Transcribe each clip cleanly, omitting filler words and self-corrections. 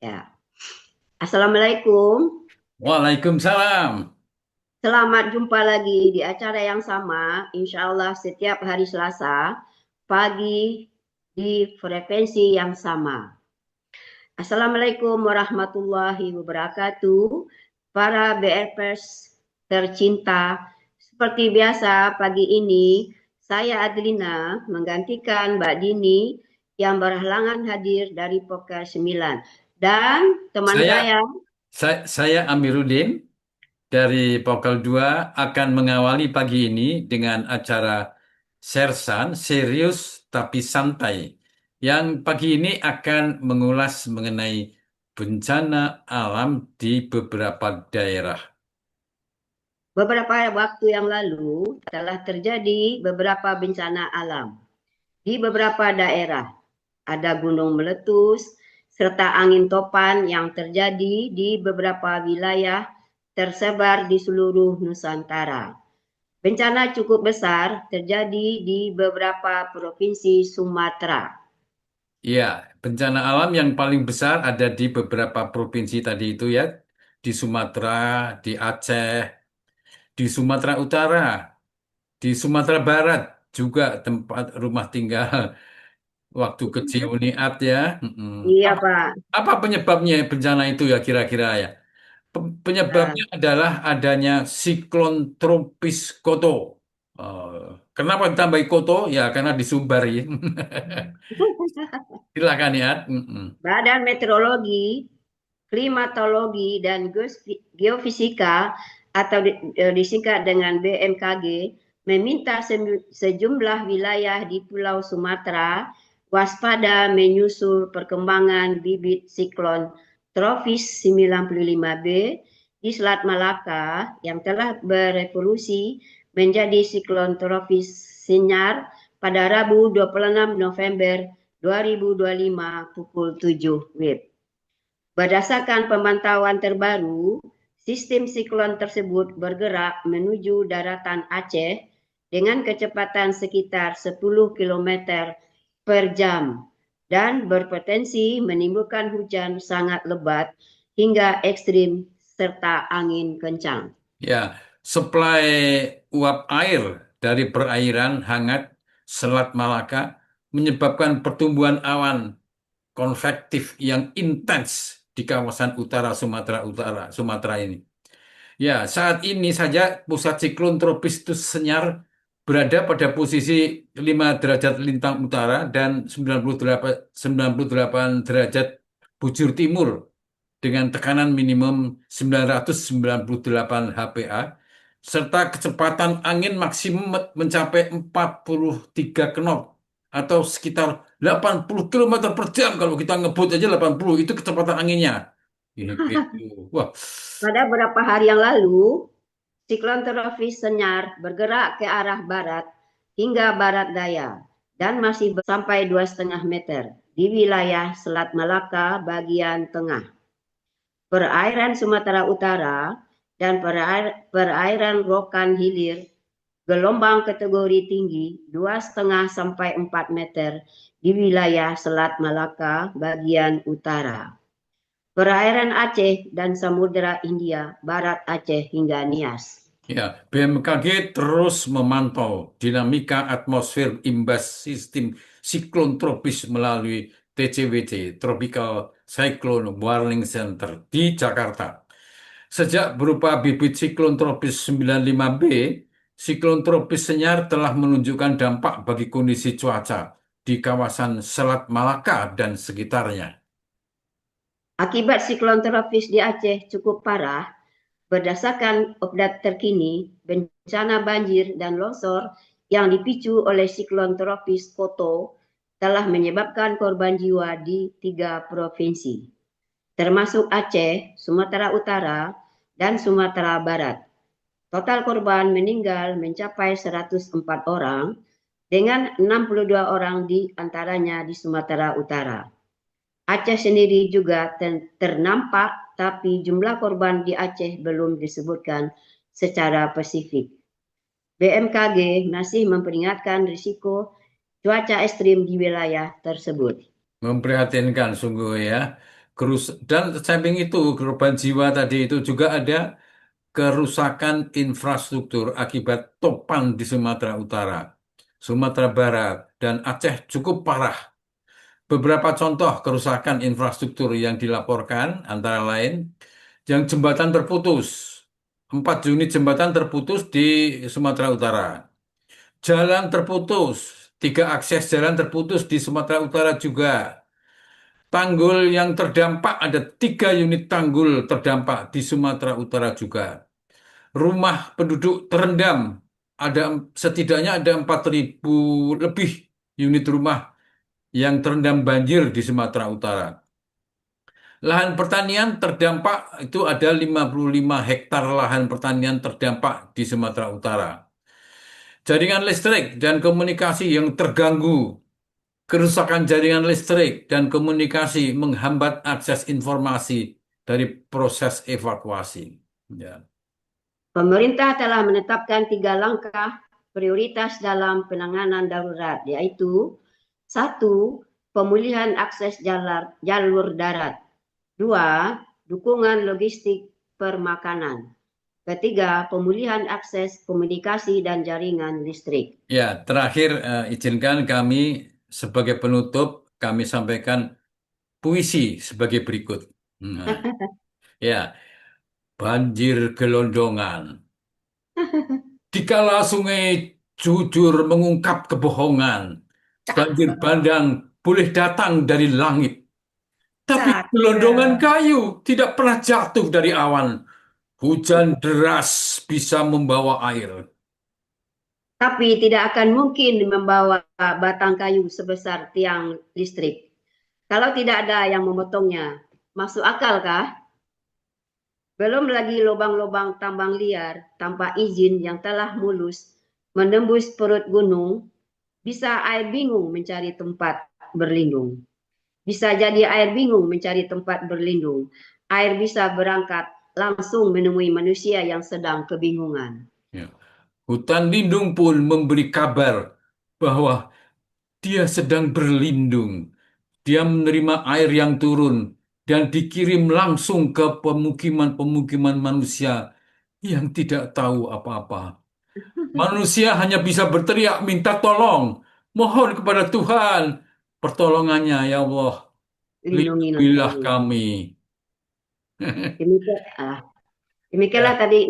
Ya. Assalamualaikum. Waalaikumsalam. Selamat jumpa lagi di acara yang sama. Insya Allah setiap hari Selasa pagi di frekuensi yang sama. Assalamualaikum warahmatullahi wabarakatuh. Para BRPers tercinta, seperti biasa pagi ini saya Adlina menggantikan Mbak Dini yang berhalangan hadir dari Poker 9. Dan teman Saya saya. saya Amiruddin dari Pokal 2 akan mengawali pagi ini dengan acara Sersan serius tapi santai yang pagi ini akan mengulas mengenai bencana alam di beberapa daerah. Beberapa waktu yang lalu telah terjadi beberapa bencana alam di beberapa daerah. Ada gunung meletus serta angin topan yang terjadi di beberapa wilayah tersebar di seluruh Nusantara. Bencana cukup besar terjadi di beberapa provinsi Sumatera. Ya, bencana alam yang paling besar ada di beberapa provinsi tadi itu ya, di Sumatera, di Aceh, di Sumatera Utara, di Sumatera Barat juga tempat rumah tinggal waktu kecil Uniat ya. Mm-mm. Iya, Apa, Pak. apa penyebabnya bencana itu ya kira-kira ya? Penyebabnya Eh, adalah adanya siklon tropis Koto. Eh, Kenapa ditambahi Koto? Ya karena disubari. Silakan ya. Mm-mm. Badan Meteorologi, Klimatologi, dan Geofisika atau disingkat dengan BMKG meminta sejumlah wilayah di Pulau Sumatera waspada menyusul perkembangan bibit siklon tropis 95B di Selat Malaka yang telah berevolusi menjadi siklon tropis Senyar pada Rabu 26 November 2025 pukul 7 WIB. Berdasarkan pemantauan terbaru, sistem siklon tersebut bergerak menuju daratan Aceh dengan kecepatan sekitar 10 kilometer per jam dan berpotensi menimbulkan hujan sangat lebat hingga ekstrim serta angin kencang. Ya, suplai uap air dari perairan hangat Selat Malaka menyebabkan pertumbuhan awan konvektif yang intens di kawasan utara Sumatera ini. Ya, saat ini saja pusat siklon tropis itu Senyar berada pada posisi 5 derajat lintang utara dan 98 derajat bujur timur dengan tekanan minimum 998 HPA serta kecepatan angin maksimum mencapai 43 knot atau sekitar 80 kilometer per jam. Kalau kita ngebut aja 80 itu kecepatan anginnya. Ini gitu. Wah, Pada beberapa hari yang lalu, siklon tropis Senyar bergerak ke arah barat hingga barat daya dan masih sampai 2,5 meter di wilayah Selat Malaka bagian tengah, perairan Sumatera Utara, dan perairan Rokan Hilir. Gelombang kategori tinggi 2,5 sampai 4 meter di wilayah Selat Malaka bagian utara, perairan Aceh dan Samudera Hindia, Barat Aceh hingga Nias. ya, BMKG terus memantau dinamika atmosfer imbas sistem siklon tropis melalui TCWC, Tropical Cyclone Warning Center di Jakarta. Sejak berupa bibit siklon tropis 95B, siklon tropis Senyar telah menunjukkan dampak bagi kondisi cuaca di kawasan Selat Malaka dan sekitarnya. Akibat siklon tropis di Aceh cukup parah. Berdasarkan update terkini, bencana banjir dan longsor yang dipicu oleh siklon tropis Koto telah menyebabkan korban jiwa di 3 provinsi, termasuk Aceh, Sumatera Utara, dan Sumatera Barat. Total korban meninggal mencapai 104 orang, dengan 62 orang di antaranya di Sumatera Utara. Aceh sendiri juga ternampak, tapi jumlah korban di Aceh belum disebutkan secara spesifik. BMKG masih memperingatkan risiko cuaca ekstrim di wilayah tersebut. Memprihatinkan sungguh ya. Dan samping itu, korban jiwa tadi itu juga ada kerusakan infrastruktur akibat topan di Sumatera Utara, Sumatera Barat, dan Aceh cukup parah. Beberapa contoh kerusakan infrastruktur yang dilaporkan antara lain yang jembatan terputus. 4 unit jembatan terputus di Sumatera Utara. Jalan terputus. 3 akses jalan terputus di Sumatera Utara juga. Tanggul yang terdampak, ada 3 unit tanggul terdampak di Sumatera Utara juga. Rumah penduduk terendam. Ada setidaknya ada 4.000 lebih unit rumah yang terendam banjir di Sumatera Utara. Lahan pertanian terdampak itu ada 55 hektar lahan pertanian terdampak di Sumatera Utara. Jaringan listrik dan komunikasi yang terganggu, kerusakan jaringan listrik dan komunikasi menghambat akses informasi dari proses evakuasi. Ya. Pemerintah telah menetapkan 3 langkah prioritas dalam penanganan darurat, yaitu 1. Pemulihan akses jalur darat. 2. Dukungan logistik permakanan. Ketiga, pemulihan akses komunikasi dan jaringan listrik. Ya, terakhir izinkan kami sebagai penutup kami sampaikan puisi sebagai berikut. Nah, ya, banjir gelondongan. Dikala sungai jujur mengungkap kebohongan, banjir bandang boleh datang dari langit, tapi gelondongan Cakep. kayu tidak pernah jatuh dari awan. Hujan deras bisa membawa air. Tapi tidak akan mungkin membawa batang kayu sebesar tiang listrik. Kalau tidak ada yang memotongnya, masuk akalkah? Belum lagi lubang-lubang tambang liar tanpa izin yang telah mulus menembus perut gunung, bisa air bingung mencari tempat berlindung. Bisa jadi air bingung mencari tempat berlindung. Air bisa berangkat langsung menemui manusia yang sedang kebingungan. Ya. Hutan lindung pun memberi kabar bahwa dia sedang berlindung. Dia menerima air yang turun dan dikirim langsung ke pemukiman-pemukiman manusia yang tidak tahu apa-apa. Manusia hanya bisa berteriak minta tolong, mohon kepada Tuhan pertolongannya, ya Allah, Lindungilah lindungilah kami. kami. Demikian, demikianlah Ya,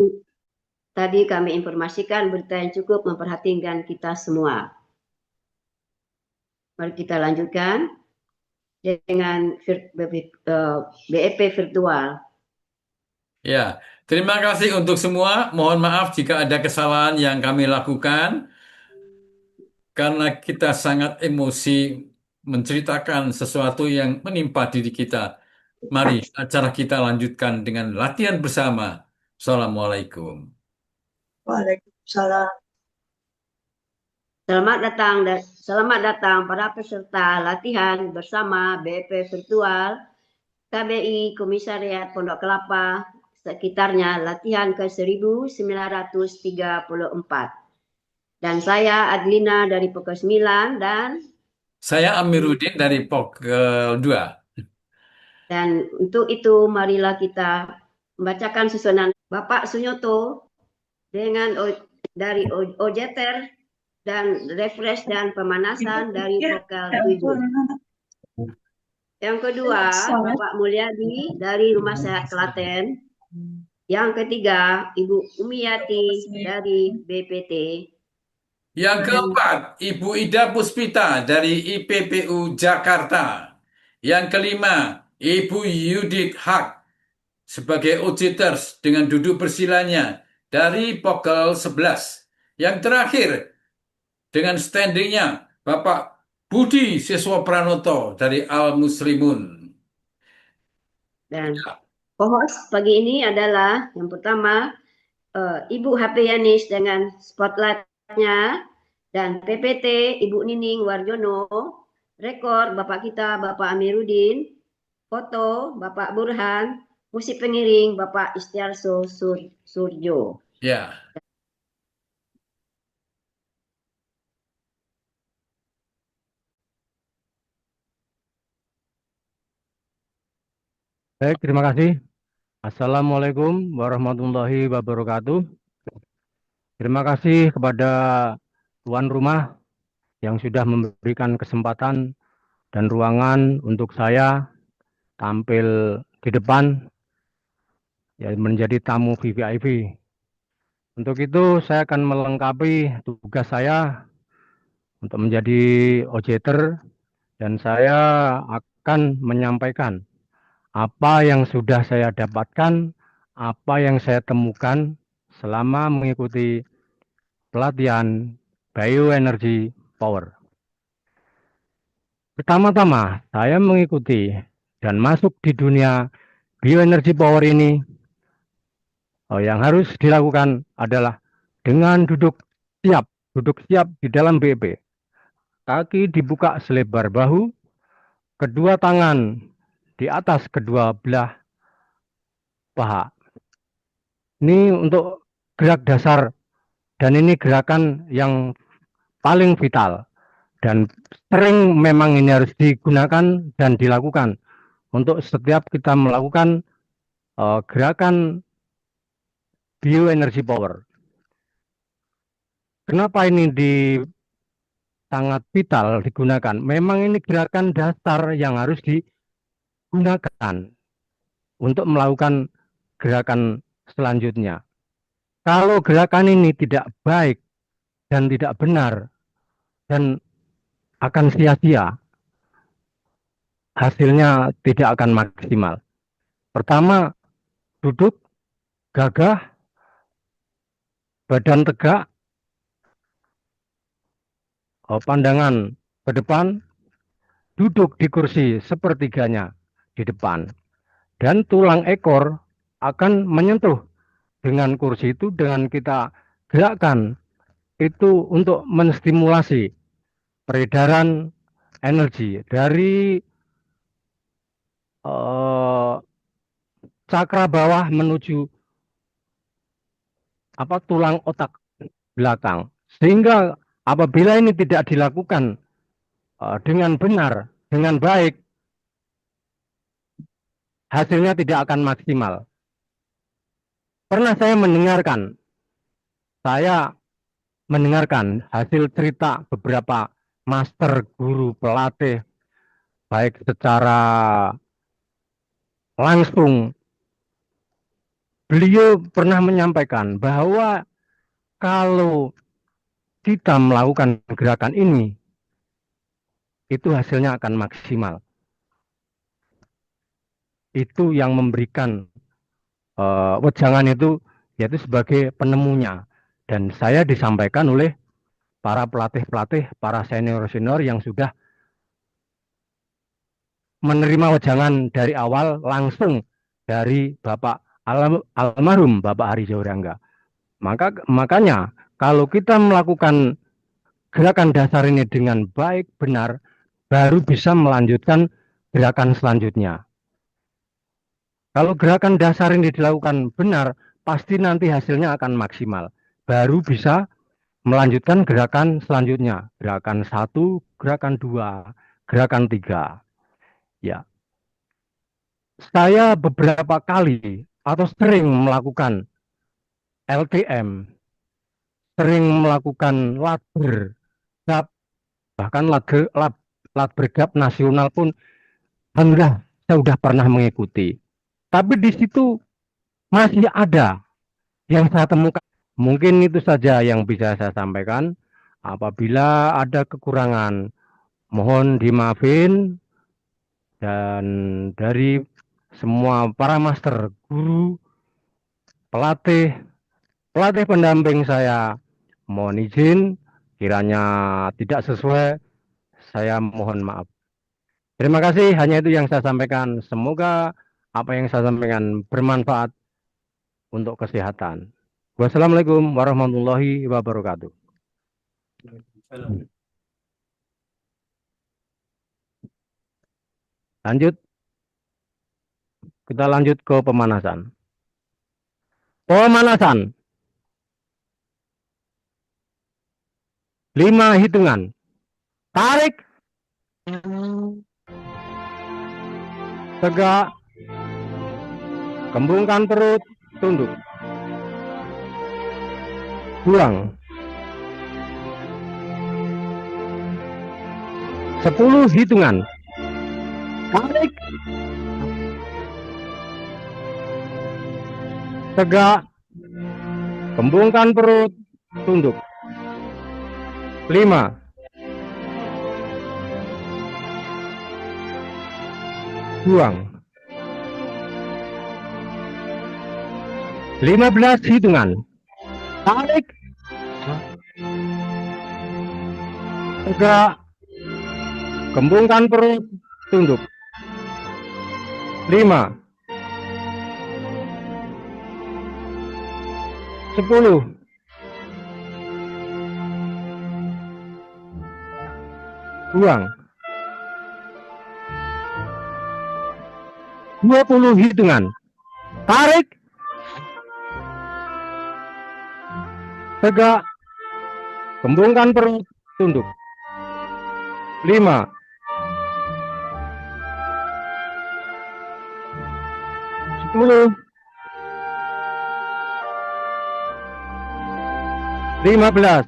tadi kami informasikan berita yang cukup memperhatikan kita semua. Mari kita lanjutkan dengan BEP virtual. ya. Terima kasih untuk semua. Mohon maaf jika ada kesalahan yang kami lakukan karena kita sangat emosi menceritakan sesuatu yang menimpa diri kita. Mari acara kita lanjutkan dengan latihan bersama. Assalamualaikum. Waalaikumsalam. Selamat datang para peserta latihan bersama BEP virtual KBI Komisariat Pondok Kelapa sekitarnya latihan ke-1934. Dan saya Adlina dari Pokok 9 Saya Amiruddin dari Pokkel 2. untuk itu marilah kita membacakan susunan Bapak Sunyoto dengan dari Ojeter dan refresh dan pemanasan dari vokal 7. Yang kedua, Bapak Mulyadi dari Rumah Sehat Klaten. Yang ketiga, Ibu Umiyati dari BPT. Yang keempat, Ibu Ida Puspita dari IPPU Jakarta. Yang kelima, Ibu Yudit Haq sebagai OJTers dengan duduk bersilanya dari Pokkel 11. Yang terakhir, dengan standingnya, Bapak Budi Siswa Pranoto dari Al Muslimun. Dan co-host pagi ini adalah yang pertama Ibu HP Yanis dengan spotlightnya dan PPT Ibu Nining Warjono, rekor Bapak kita Bapak Amiruddin, foto Bapak Burhan, musik pengiring Bapak Istiarso Surjo. Ya, Baik, terima kasih. Assalamualaikum warahmatullahi wabarakatuh. Terima kasih kepada tuan rumah yang sudah memberikan kesempatan dan ruangan untuk saya tampil di depan ya, menjadi tamu VVIP. Untuk itu saya akan melengkapi tugas saya untuk menjadi OJTer dan saya akan menyampaikan apa yang sudah saya dapatkan, apa yang saya temukan selama mengikuti pelatihan Bioenergy Power. Pertama-tama, saya mengikuti dan masuk di dunia Bioenergy Power ini. Yang harus dilakukan adalah dengan duduk siap di dalam BEP. Kaki dibuka selebar bahu, kedua tangan di atas kedua belah paha. Ini untuk gerak dasar dan ini gerakan yang paling vital dan sering memang ini harus digunakan dan dilakukan untuk setiap kita melakukan gerakan Bioenergy Power. Kenapa ini sangat vital digunakan? Memang ini gerakan dasar yang harus digunakan untuk melakukan gerakan selanjutnya. Kalau gerakan ini tidak baik dan tidak benar dan akan sia-sia, hasilnya tidak akan maksimal. Pertama, duduk, gagah, badan tegak, pandangan ke depan, duduk di kursi sepertiganya di depan. Dan tulang ekor akan menyentuh dengan kursi itu dengan kita gerakkan itu untuk menstimulasi peredaran energi dari cakra bawah menuju tulang otak belakang. Sehingga apabila ini tidak dilakukan dengan benar, dengan baik, hasilnya tidak akan maksimal. Pernah saya mendengarkan hasil cerita beberapa master, guru, pelatih, baik secara langsung. Beliau pernah menyampaikan bahwa kalau kita melakukan gerakan ini, itu hasilnya akan maksimal. Itu yang memberikan wejangan itu, yaitu sebagai penemunya. Dan saya disampaikan oleh para pelatih-pelatih, para senior-senior yang sudah menerima wejangan dari awal langsung dari Bapak almarhum Bapak Hari Jaurangga. Makanya kalau kita melakukan gerakan dasar ini dengan baik, benar, baru bisa melanjutkan gerakan selanjutnya. Kalau gerakan dasar ini dilakukan benar, pasti nanti hasilnya akan maksimal. Baru bisa melanjutkan gerakan selanjutnya. Gerakan 1, gerakan 2, gerakan 3. Ya. Saya beberapa kali atau sering melakukan LTM, sering melakukan latber, bahkan latber gap nasional pun alhamdulillah saya sudah pernah mengikuti. Tapi di situ masih ada yang saya temukan. Mungkin itu saja yang bisa saya sampaikan. Apabila ada kekurangan, mohon dimaafin. Dan dari semua para master, guru, pelatih pendamping saya, mohon izin kiranya tidak sesuai, saya mohon maaf. Terima kasih, hanya itu yang saya sampaikan. Semoga apa yang saya sampaikan bermanfaat untuk kesehatan. Wassalamualaikum warahmatullahi wabarakatuh. Lanjut, kita lanjut ke pemanasan. Pemanasan. 5 hitungan. Tarik. Tegak. Kembungkan perut, tunduk. Buang. 10 hitungan. Tarik. Tegak. Kembungkan perut, tunduk. 5. Buang. 15 hitungan. Tarik. Tegak. Kembungkan perut, tunduk. 5. 10. Buang. 20 hitungan. Tarik. Tegak. Kembungkan perut, tunduk. 5. 10. 15.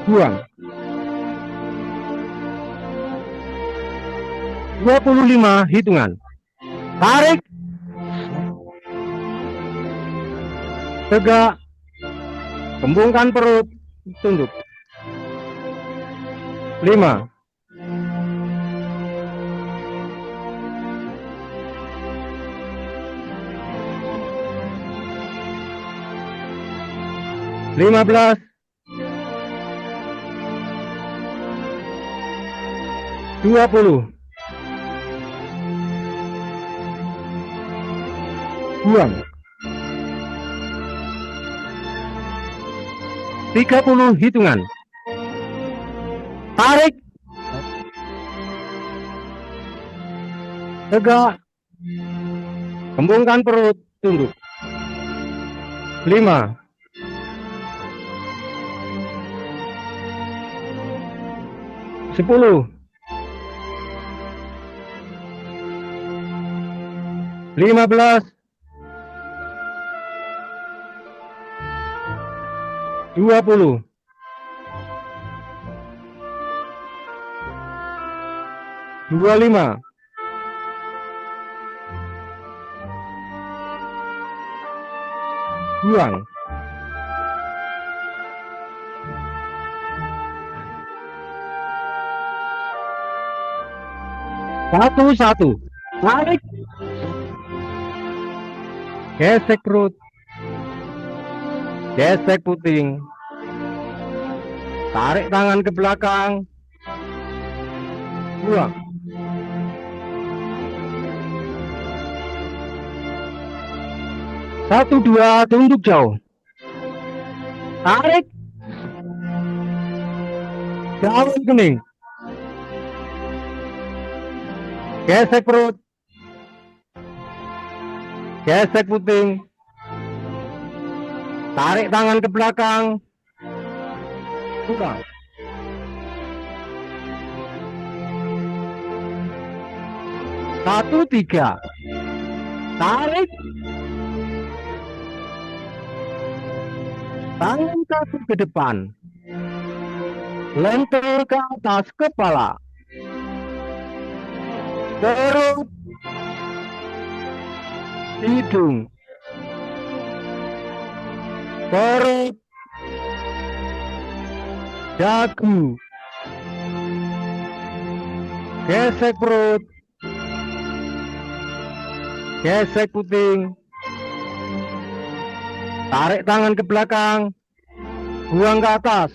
Buang. 25 hitungan. Tarik. Tegak. Kembungkan perut, tunduk. 5. 15. 20. Buang. 30 hitungan. Tarik. Tegak. Kembungkan perut, tunduk. 5. 10. 15. 20. 25. 1. Tarik. Gesek perut. Gesek puting. Tarik tangan ke belakang. Buang. 1, 2, tunduk jauh. Tarik. Jauh kening. Gesek perut. Gesek puting. Tarik tangan ke belakang. Buang. 1, 3. Tarik. Tangan kaki ke depan. Lempar ke atas kepala. Perut. Hidung. Perut. Dagu. Gesek perut. Gesek puting. Tarik tangan ke belakang. Buang ke atas.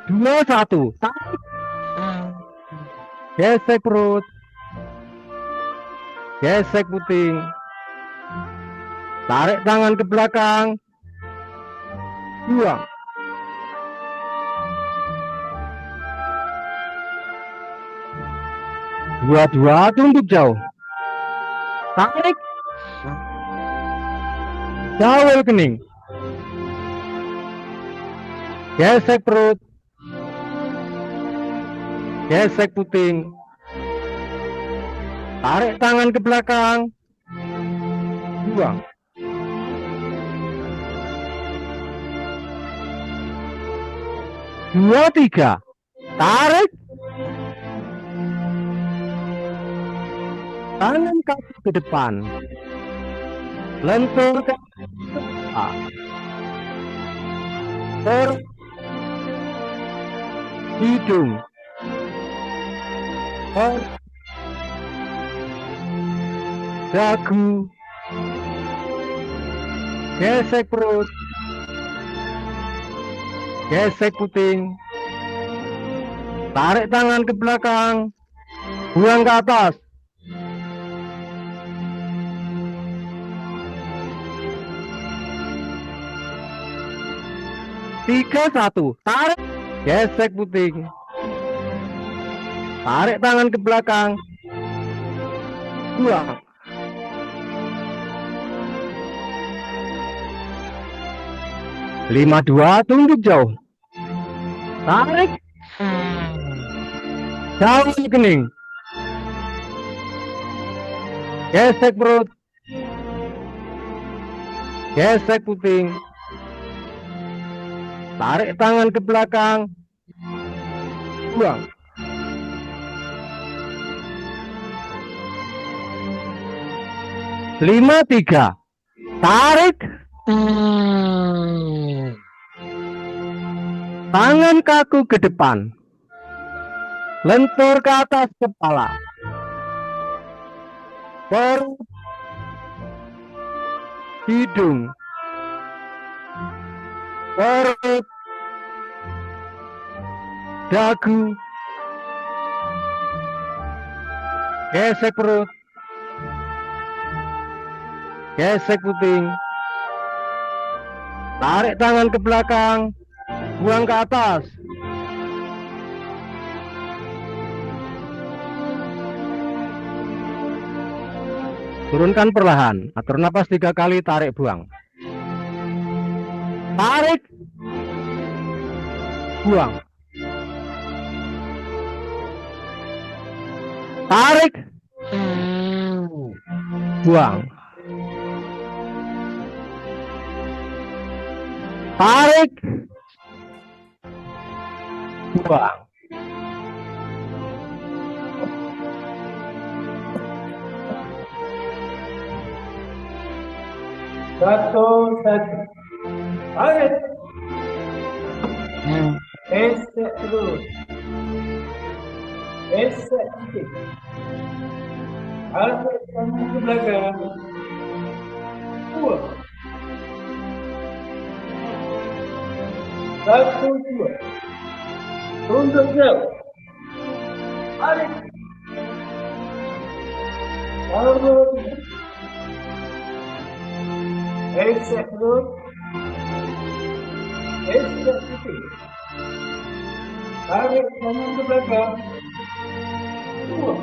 Dua, 1. Tarik. Gesek perut. Gesek puting. Tarik tangan ke belakang. Buang. 2, tunduk jauh. Tarik. Jauh kening. Gesek perut. Gesek puting. Tarik tangan ke belakang. Buang. Dua, tiga. Tarik. Tangan kaki ke depan. Lentur ke depan. Hidung. Dagu. Gesek perut. Gesek puting. Tarik tangan ke belakang. Buang ke atas. Tiga, satu. Tarik. Gesek puting. Tarik tangan ke belakang. Buang. Lima, dua. Tunjuk jauh. Tarik. Jauh kening. Gesek perut. Gesek puting. Tarik tangan ke belakang. Buang. Lima, tiga. Tarik. Tangan kaku ke depan. Lentur ke atas kepala. Perut. Hidung. Perut. Dagu. Gesek perut. Gesek puting. Tarik tangan ke belakang. Buang ke atas. Turunkan perlahan. Atur napas 3 kali. Tarik, buang. Tarik. Buang. Tarik. Buang. Tarik. Buang. Satu. Tarik. Gesek terus. Gesek sedikit. Tarik tangan ke belakang. Buang. Satu, dua. Tunjuk jauh. Tarik. Satu, tiga. Gesek terus. Gesek sedikit. Tarik tangan ke belakang. Buang.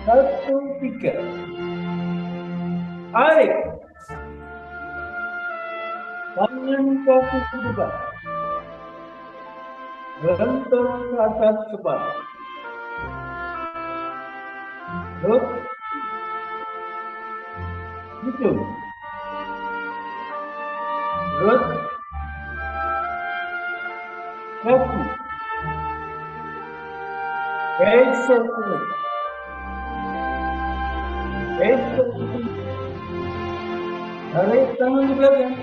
Satu, tiga. Tarik. Tangan kaki ke depan. Lentur ke atas kepala. Perut. Hidung. Perut. Kaki. Gesek perut. Gesek perut. Tarik tangan ke belakang.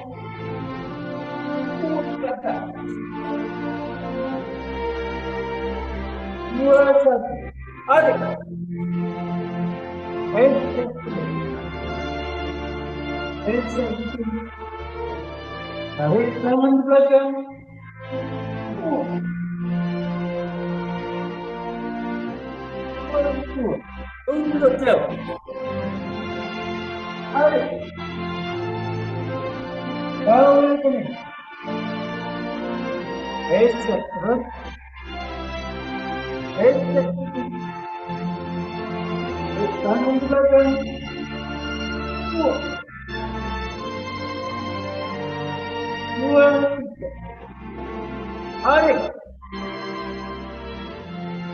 Dua, satu. Tarik. Gesek perut. Gesek perut. Tarik tangan ke belakang. Tunjuk jauh. Tarik. Jauh kening. Gesek perut. Gesek puting. Tangan ke belakang. Buang. Tarik.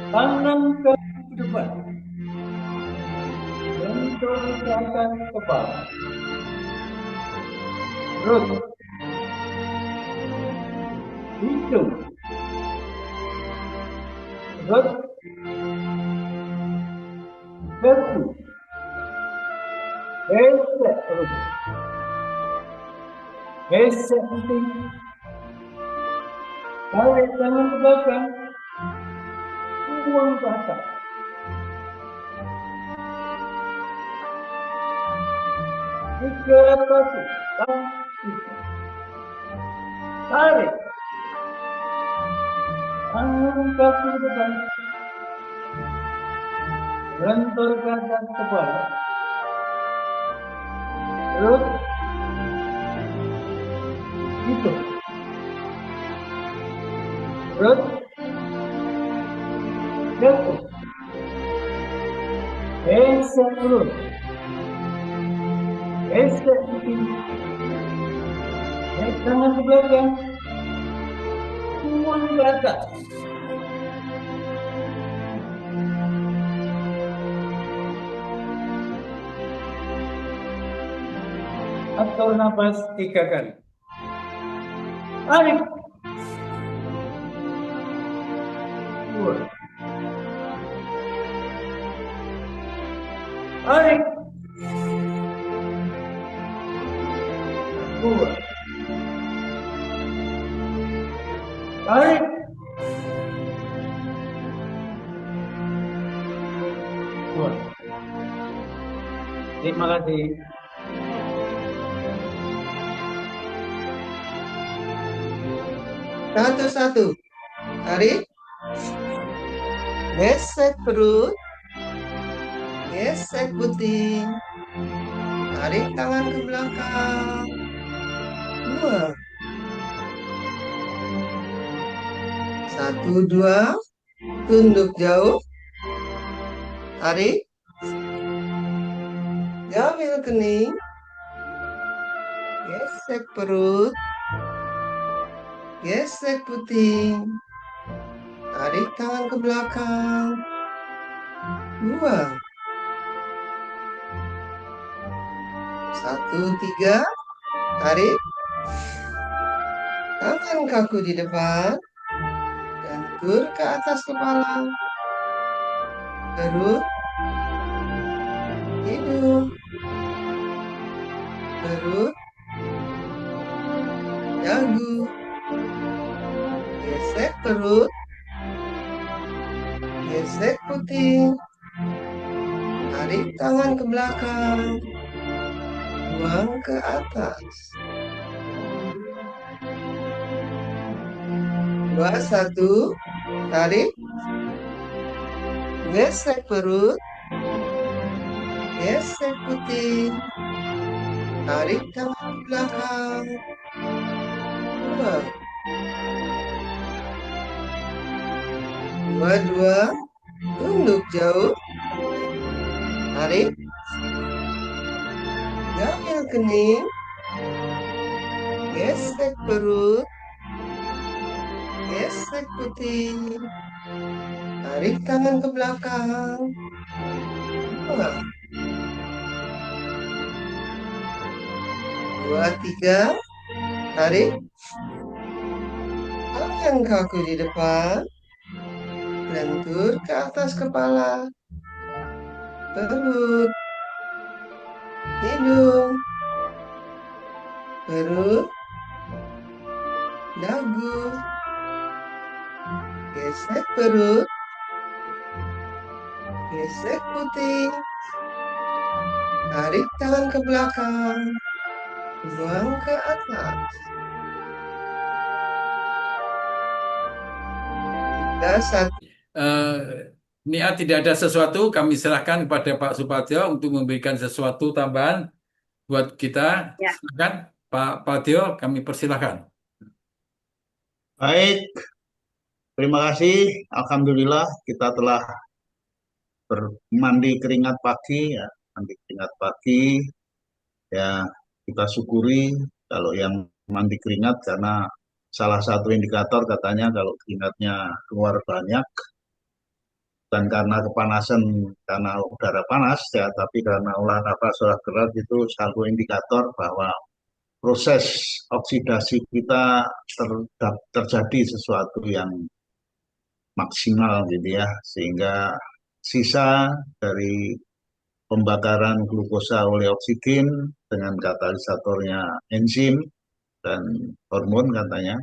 Tangan ke depan. Bentuk ke atas kepala. Perut. Hidung. Perut. Kaki. Gesek perut. Gesek hidung. Tarik tangan ke belakang. Buang ke atas. Tiga kaki. Tarik. Tangan kaki depan. Lentur ke atas kepala. Perut. Hidung. Perut. Kaki. Gesek perut. Gesek hidung. Naik tangan ke belakang. Buang ke atas. Atur nafas 3 kali. Tarik. 2. Tarik. 2. Tarik. 2. Terima kasih. Satu-satu. Tarik. Gesek perut. Gesek puting. Tarik tangan ke belakang. 2. 1, 2. Tunduk jauh. Tarik. Jamil kening. Gesek perut. Gesek puting. Tarik tangan ke belakang. 2. 1, 3. Tarik. Tangan kaku di depan. Lentur ke atas kepala. Perut. Hidung. Perut. Dagu. Gesek perut. Gesek puting. Tarik tangan ke belakang. Buang ke atas. 2, 1. Tarik. Gesek perut. Gesek puting. Tarik tangan ke belakang. 2. 2, 2. Tunduk jauh. Tarik. Jamil kening. Gesek perut. Gesek puting. Tarik tangan ke belakang. 2. 2, 3. Tarik. Tangan kaku di depan. Lentur ke atas kepala. Perut. Hidung. Perut. Dagu. Gesek perut. Gesek puting. Tarik tangan ke belakang. Buang ke atas. 3, 1. Nia tidak ada sesuatu, kami serahkan kepada Pak Supadjo untuk memberikan sesuatu tambahan buat kita. Ya. Silakan Pak Padjo, kami persilahkan. Baik, terima kasih. Alhamdulillah kita telah bermandi keringat pagi ya, mandi keringat pagi. Ya, kita syukuri kalau yang mandi keringat karena salah satu indikator katanya kalau keringatnya keluar banyak dan karena kepanasan, karena udara panas ya, tapi karena olah nafas olah gerak itu satu indikator bahwa proses oksidasi kita terjadi sesuatu yang maksimal gitu ya, sehingga sisa dari pembakaran glukosa oleh oksigen dengan katalisatornya enzim dan hormon katanya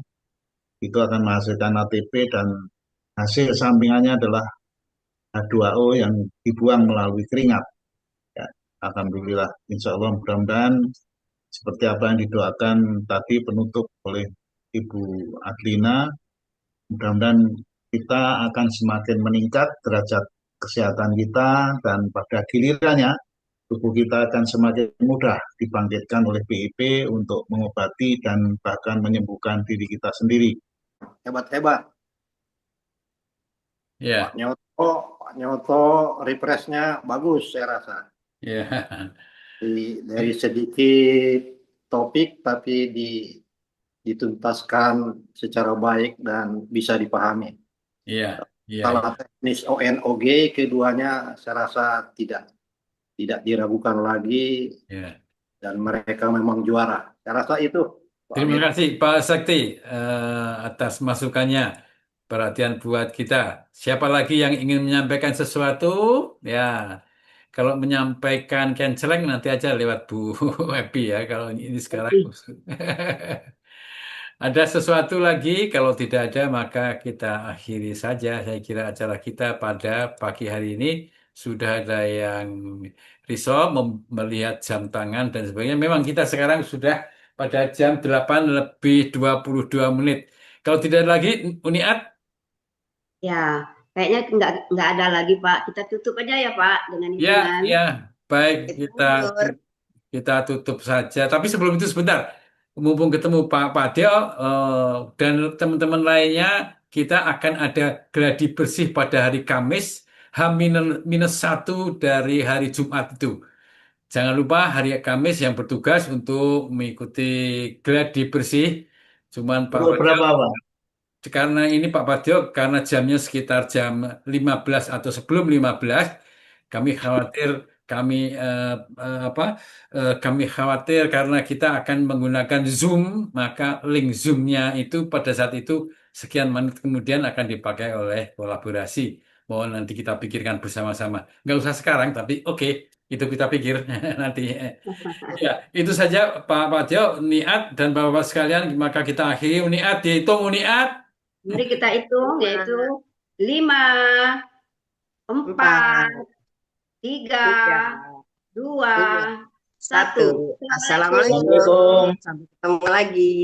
itu akan menghasilkan ATP dan hasil sampingannya adalah H2O yang dibuang melalui keringat. Ya, alhamdulillah, insya Allah mudah-mudahan seperti apa yang didoakan tadi penutup oleh Ibu Adlina, mudah-mudahan kita akan semakin meningkat derajat kesehatan kita dan pada gilirannya tubuh kita akan semakin mudah dibangkitkan oleh BIP untuk mengobati dan bahkan menyembuhkan diri kita sendiri. Hebat-hebat. Ya, Pak Nyoto refreshnya bagus saya rasa. ya, Dari sedikit topik tapi dituntaskan secara baik dan bisa dipahami. ya, ya, Kalau teknis ONOG keduanya saya rasa tidak diragukan lagi ya. dan mereka memang juara. Saya rasa itu. Pak Terima Amir. kasih Pak Sakti atas masukannya. Perhatian buat kita. Siapa lagi yang ingin menyampaikan sesuatu? Ya, kalau menyampaikan canceleng nanti aja lewat Bu Epi ya. Kalau ini sekarang. Ada sesuatu lagi? Kalau tidak ada, maka kita akhiri saja. Saya kira acara kita pada pagi hari ini sudah ada yang risau, melihat jam tangan dan sebagainya. Memang kita sekarang sudah pada jam 8 lebih 22 menit. Kalau tidak ada lagi, Uniat, Ya, kayaknya nggak ada lagi Pak. Kita tutup aja ya Pak dengan ya, hitungan. ya, baik Mundur. kita tutup saja. Tapi sebelum itu sebentar, mumpung ketemu Pak Padel dan teman-teman lainnya, kita akan ada gladi bersih pada hari Kamis, H-1 dari hari Jumat itu. Jangan lupa hari Kamis yang bertugas untuk mengikuti gladi bersih. Cuman Pak Pukul Padel, berapa, Pak? karena ini Pak Padel, karena jamnya sekitar jam 15 atau sebelum 15, kami khawatir kami kami khawatir karena kita akan menggunakan Zoom, maka link Zoom-nya itu pada saat itu sekian menit kemudian akan dipakai oleh kolaborasi. Mohon nanti kita pikirkan bersama-sama. Nggak usah sekarang, tapi oke, itu kita pikir nanti. Ya, itu saja Pak Padel, Niat dan Bapak-Bapak sekalian, maka kita akhiri. Niat dihitung, Niat. Mari kita hitung yaitu 5, 4, 3, 2, 1. Assalamualaikum. Assalamualaikum. Sampai ketemu lagi.